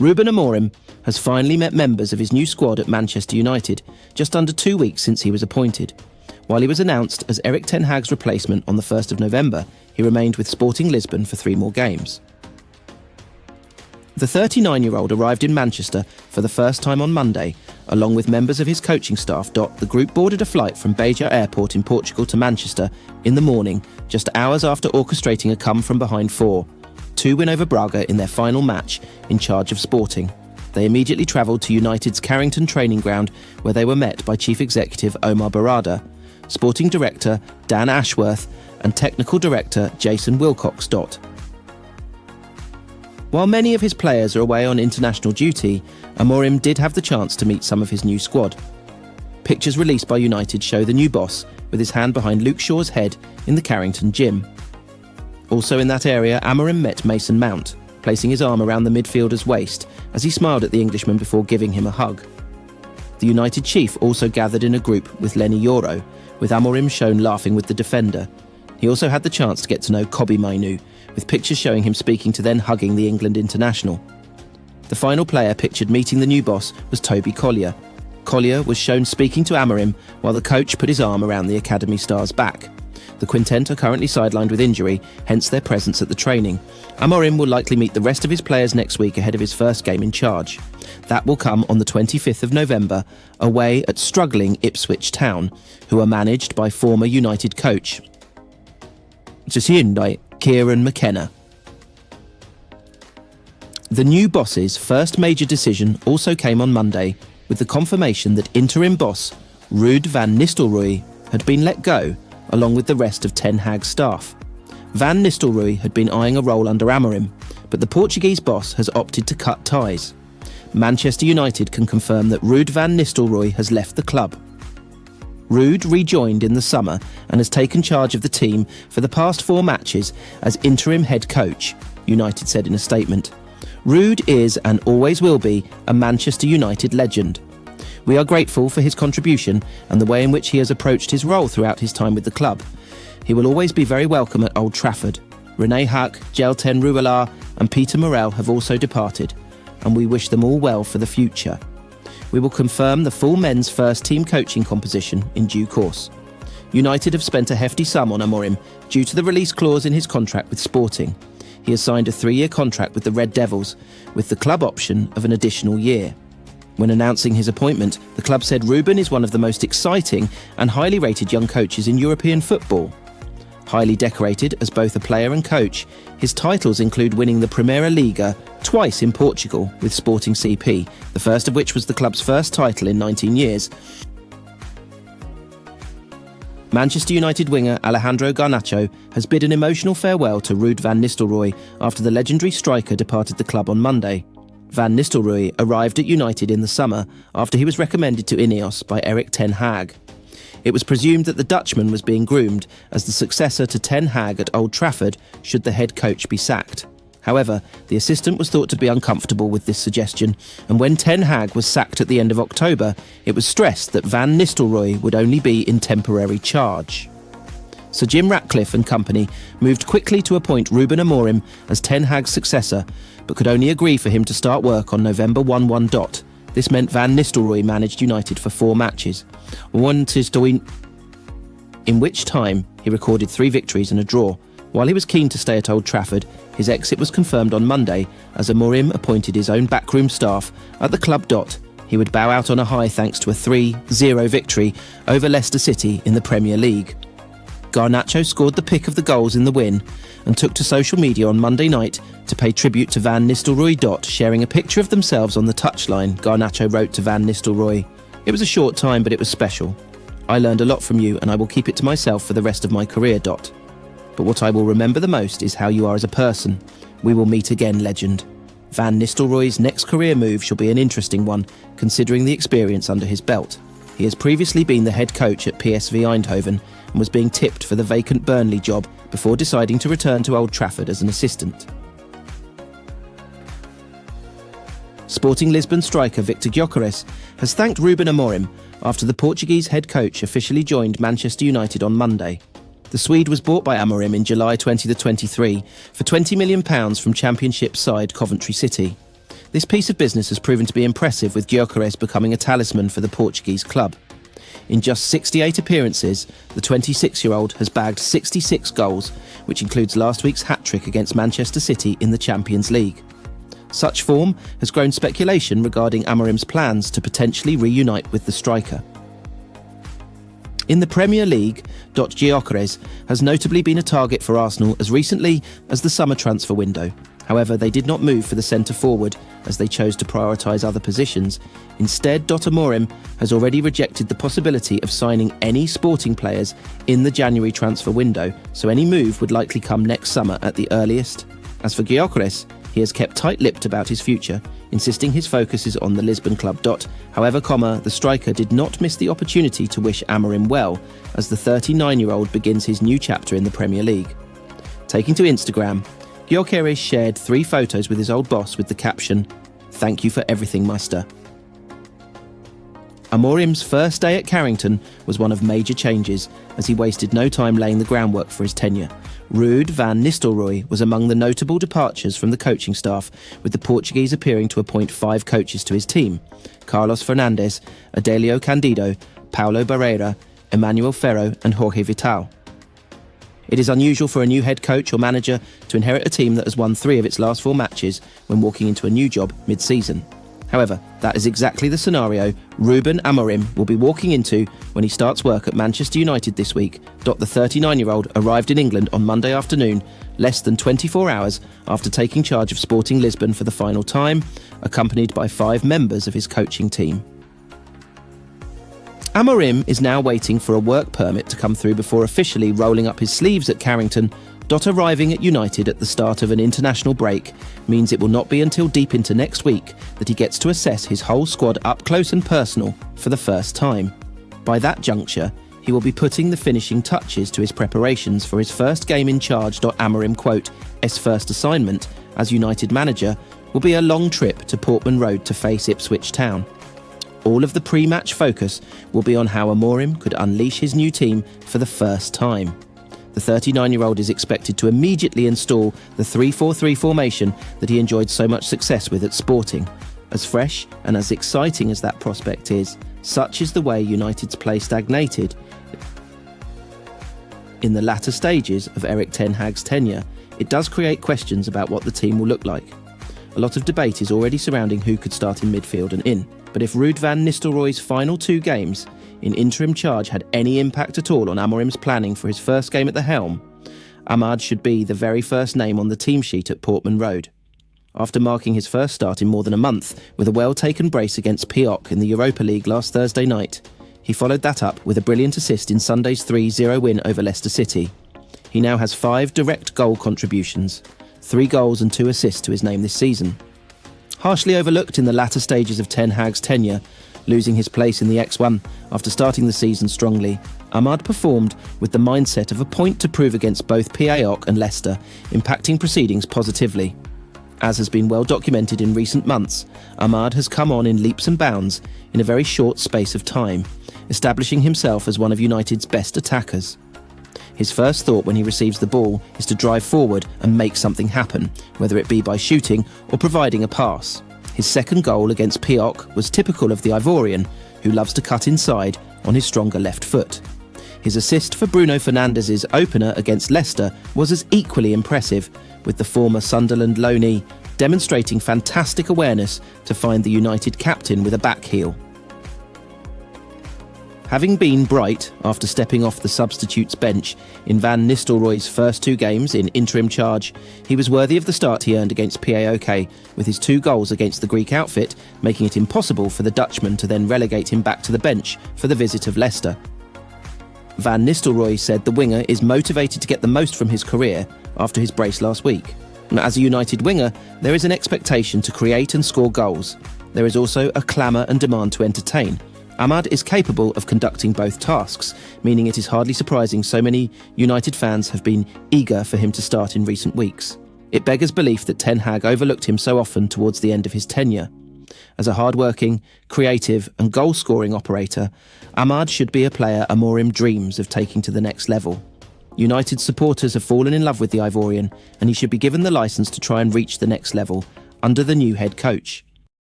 Ruben Amorim has finally met members of his new squad at Manchester United, just under 2 weeks since he was appointed. While he was announced as Erik ten Hag's replacement on the 1st of November, he remained with Sporting Lisbon for 3 more games. The 39-year-old arrived in Manchester for the first time on Monday, along with members of his coaching staff. The group boarded a flight from Beja Airport in Portugal to Manchester in the morning, just hours after orchestrating a come-from-behind 4-2 win over Braga in their final match in charge of Sporting. They immediately travelled to United's Carrington training ground, where they were met by Chief Executive Omar Barada, Sporting Director Dan Ashworth and Technical Director Jason Wilcox. While many of his players are away on international duty, Amorim did have the chance to meet some of his new squad. Pictures released by United show the new boss with his hand behind Luke Shaw's head in the Carrington gym. Also in that area, Amorim met Mason Mount, placing his arm around the midfielder's waist as he smiled at the Englishman before giving him a hug. The United chief also gathered in a group with Lenny Yoro, with Amorim shown laughing with the defender. He also had the chance to get to know Kobbie Mainoo, with pictures showing him speaking to then hugging the England international. The final player pictured meeting the new boss was Toby Collier. Collier was shown speaking to Amorim while the coach put his arm around the academy star's back. The quintet are currently sidelined with injury, hence their presence at the training. Amorim will likely meet the rest of his players next week ahead of his first game in charge. That will come on the 25th of November, away at struggling Ipswich Town, who are managed by former United coach Kieran McKenna. The new boss's first major decision also came on Monday, with the confirmation that interim boss Ruud van Nistelrooy had been let go, along with the rest of Ten Hag's staff. Van Nistelrooy had been eyeing a role under Amorim, but the Portuguese boss has opted to cut ties. Manchester United can confirm that Ruud van Nistelrooy has left the club. Ruud rejoined in the summer and has taken charge of the team for the past 4 matches as interim head coach, United said in a statement. Ruud is and always will be a Manchester United legend. We are grateful for his contribution and the way in which he has approached his role throughout his time with the club. He will always be very welcome at Old Trafford. René Hack, Jelten Ruelar and Peter Morel have also departed, and we wish them all well for the future. We will confirm the full men's first team coaching composition in due course. United have spent a hefty sum on Amorim due to the release clause in his contract with Sporting. He has signed a 3-year contract with the Red Devils, with the club option of an additional year. When announcing his appointment, the club said Ruben is one of the most exciting and highly rated young coaches in European football. Highly decorated as both a player and coach, his titles include winning the Primeira Liga twice in Portugal with Sporting CP, the first of which was the club's first title in 19 years. Manchester United winger Alejandro Garnacho has bid an emotional farewell to Ruud van Nistelrooy after the legendary striker departed the club on Monday. Van Nistelrooy arrived at United in the summer after he was recommended to Ineos by Erik ten Hag. It was presumed that the Dutchman was being groomed as the successor to Ten Hag at Old Trafford should the head coach be sacked. However, the assistant was thought to be uncomfortable with this suggestion, and when Ten Hag was sacked at the end of October, it was stressed that Van Nistelrooy would only be in temporary charge. Sir Jim Ratcliffe and company moved quickly to appoint Ruben Amorim as Ten Hag's successor, but could only agree for him to start work on November 1. This meant Van Nistelrooy managed United for 4 matches, in which time he recorded 3 victories and a draw. While he was keen to stay at Old Trafford, his exit was confirmed on Monday as Amorim appointed his own backroom staff at the club. He would bow out on a high thanks to a 3-0 victory over Leicester City in the Premier League. Garnacho scored the pick of the goals in the win and took to social media on Monday night to pay tribute to Van Nistelrooy. Sharing a picture of themselves on the touchline, Garnacho wrote to Van Nistelrooy, "It was a short time, but it was special. I learned a lot from you and I will keep it to myself for the rest of my career. But what I will remember the most is how you are as a person. We will meet again, legend." Van Nistelrooy's next career move shall be an interesting one, considering the experience under his belt. He has previously been the head coach at PSV Eindhoven and was being tipped for the vacant Burnley job before deciding to return to Old Trafford as an assistant. Sporting Lisbon striker Victor Gyökeres has thanked Ruben Amorim after the Portuguese head coach officially joined Manchester United on Monday. The Swede was bought by Amorim in July 2023 for £20 million from Championship side Coventry City. This piece of business has proven to be impressive, with Gyökeres becoming a talisman for the Portuguese club. In just 68 appearances, the 26-year-old has bagged 66 goals, which includes last week's hat-trick against Manchester City in the Champions League. Such form has grown speculation regarding AMORIM's plans to potentially reunite with the striker. In the Premier League, Gyökeres has notably been a target for Arsenal as recently as the summer transfer window. However, they did not move for the centre-forward as they chose to prioritise other positions. Instead, AMORIM has already rejected the possibility of signing any Sporting players in the January transfer window, so any move would likely come next summer at the earliest. As for Gyökeres, he has kept tight-lipped about his future, insisting his focus is on the Lisbon club. However, the striker did not miss the opportunity to wish AMORIM well as the 39-year-old begins his new chapter in the Premier League. Taking to Instagram, Gyökeres shared 3 photos with his old boss with the caption, "Thank you for everything, Meister." AMORIM's first day at Carrington was one of major changes, as he wasted no time laying the groundwork for his tenure. Ruud van Nistelrooy was among the notable departures from the coaching staff, with the Portuguese appearing to appoint 5 coaches to his team: Carlos Fernandes, Adelio Candido, Paulo Barreira, Emmanuel Ferro and Jorge Vital. It is unusual for a new head coach or manager to inherit a team that has won 3 of its last 4 matches when walking into a new job mid-season. However, that is exactly the scenario Ruben Amorim will be walking into when he starts work at Manchester United this week. The 39-year-old arrived in England on Monday afternoon, less than 24 hours after taking charge of Sporting Lisbon for the final time, accompanied by 5 members of his coaching team. Amorim is now waiting for a work permit to come through before officially rolling up his sleeves at Carrington. Arriving at United at the start of an international break means it will not be until deep into next week that he gets to assess his whole squad up close and personal for the first time. By that juncture, he will be putting the finishing touches to his preparations for his first game in charge. Amorim quote, "His first assignment as United manager will be a long trip to Portman Road to face Ipswich Town." All of the pre-match focus will be on how Amorim could unleash his new team for the first time. The 39-year-old is expected to immediately install the 3-4-3 formation that he enjoyed so much success with at Sporting. As fresh and as exciting as that prospect is, such is the way United's play stagnated in the latter stages of Erik ten Hag's tenure. It does create questions about what the team will look like. A lot of debate is already surrounding who could start in midfield and in. But if Ruud van Nistelrooy's final 2 games in interim charge had any impact at all on Amorim's planning for his first game at the helm, Ahmad should be the very first name on the team sheet at Portman Road. After marking his first start in more than a month with a well-taken brace against PAOK in the Europa League last Thursday night, he followed that up with a brilliant assist in Sunday's 3-0 win over Leicester City. He now has 5 direct goal contributions, 3 goals and 2 assists to his name this season. Harshly overlooked in the latter stages of Ten Hag's tenure, losing his place in the X1 after starting the season strongly, Ahmad performed with the mindset of a point to prove against both PAOK and Leicester, impacting proceedings positively. As has been well documented in recent months, Ahmad has come on in leaps and bounds in a very short space of time, establishing himself as one of United's best attackers. His first thought when he receives the ball is to drive forward and make something happen, whether it be by shooting or providing a pass. His second goal against PAOK was typical of the Ivorian, who loves to cut inside on his stronger left foot. His assist for Bruno Fernandes' opener against Leicester was as equally impressive, with the former Sunderland loanee demonstrating fantastic awareness to find the United captain with a back heel. Having been bright after stepping off the substitutes bench in Van Nistelrooy's first 2 games in interim charge, he was worthy of the start he earned against PAOK, with his 2 goals against the Greek outfit making it impossible for the Dutchman to then relegate him back to the bench for the visit of Leicester. Van Nistelrooy said the winger is motivated to get the most from his career after his brace last week. As a United winger, there is an expectation to create and score goals. There is also a clamour and demand to entertain. Ahmad is capable of conducting both tasks, meaning it is hardly surprising so many United fans have been eager for him to start in recent weeks. It beggars belief that Ten Hag overlooked him so often towards the end of his tenure. As a hard-working, creative and goal-scoring operator, Ahmad should be a player Amorim dreams of taking to the next level. United supporters have fallen in love with the Ivorian, and he should be given the licence to try and reach the next level, under the new head coach.